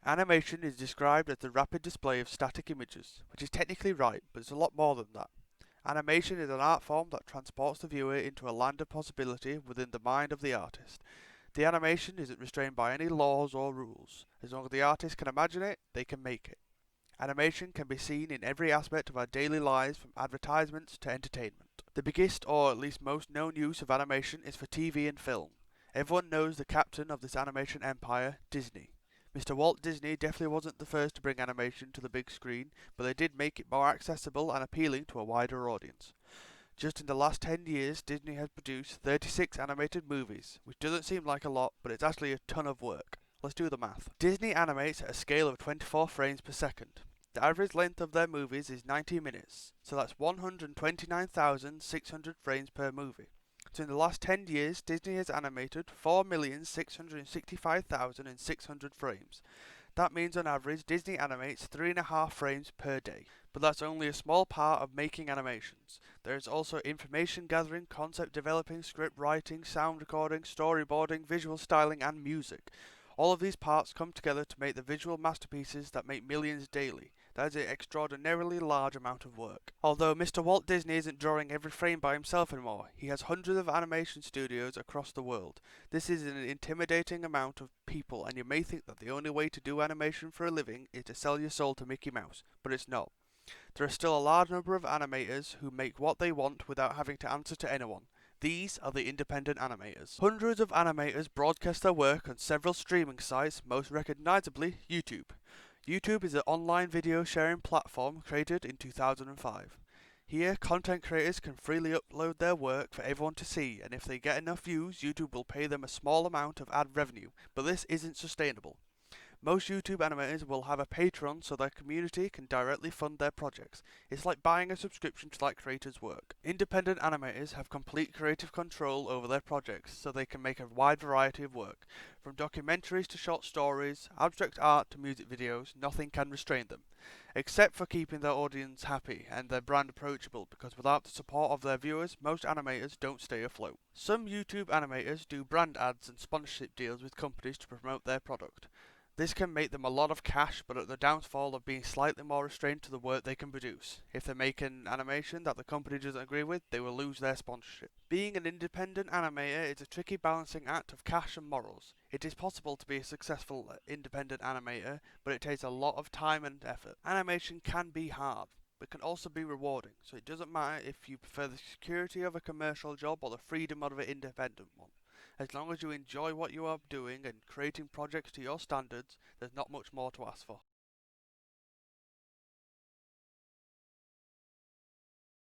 Animation is described as the rapid display of static images, which is technically right, but it's a lot more than that. Animation is an art form that transports the viewer into a land of possibility within the mind of the artist. The animation isn't restrained by any laws or rules. As long as the artist can imagine it, they can make it. Animation can be seen in every aspect of our daily lives, from advertisements to entertainment. The biggest, or at least most known use of animation is for TV and film. Everyone knows the captain of this animation empire, Disney. Mr. Walt Disney definitely wasn't the first to bring animation to the big screen, but they did make it more accessible and appealing to a wider audience. Just in the last 10 years, Disney has produced 36 animated movies, which doesn't seem like a lot, but it's actually a ton of work. Let's do the math. Disney animates at a scale of 24 frames per second. The average length of their movies is 90 minutes, so that's 129,600 frames per movie. So in the last 10 years, Disney has animated 4,665,600 frames. That means on average, Disney animates 3.5 frames per day. But that's only a small part of making animations. There is also information gathering, concept developing, script writing, sound recording, storyboarding, visual styling, and music. All of these parts come together to make the visual masterpieces that make millions daily. That is an extraordinarily large amount of work. Although Mr. Walt Disney isn't drawing every frame by himself anymore, he has hundreds of animation studios across the world. This is an intimidating amount of people, and you may think that the only way to do animation for a living is to sell your soul to Mickey Mouse, but it's not. There are still a large number of animators who make what they want without having to answer to anyone. These are the independent animators. Hundreds of animators broadcast their work on several streaming sites, most recognizably YouTube. YouTube is an online video sharing platform created in 2005. Here, content creators can freely upload their work for everyone to see, and if they get enough views, YouTube will pay them a small amount of ad revenue, but this isn't sustainable. Most YouTube animators will have a Patreon so their community can directly fund their projects. It's like buying a subscription to that creator's work. Independent animators have complete creative control over their projects, so they can make a wide variety of work. From documentaries to short stories, abstract art to music videos, nothing can restrain them. Except for keeping their audience happy and their brand approachable, because without the support of their viewers, most animators don't stay afloat. Some YouTube animators do brand ads and sponsorship deals with companies to promote their product. This can make them a lot of cash, but at the downfall of being slightly more restrained to the work they can produce. If they make an animation that the company doesn't agree with, they will lose their sponsorship. Being an independent animator is a tricky balancing act of cash and morals. It is possible to be a successful independent animator, but it takes a lot of time and effort. Animation can be hard, but can also be rewarding, so it doesn't matter if you prefer the security of a commercial job or the freedom of an independent one. As long as you enjoy what you are doing and creating projects to your standards, there's not much more to ask for.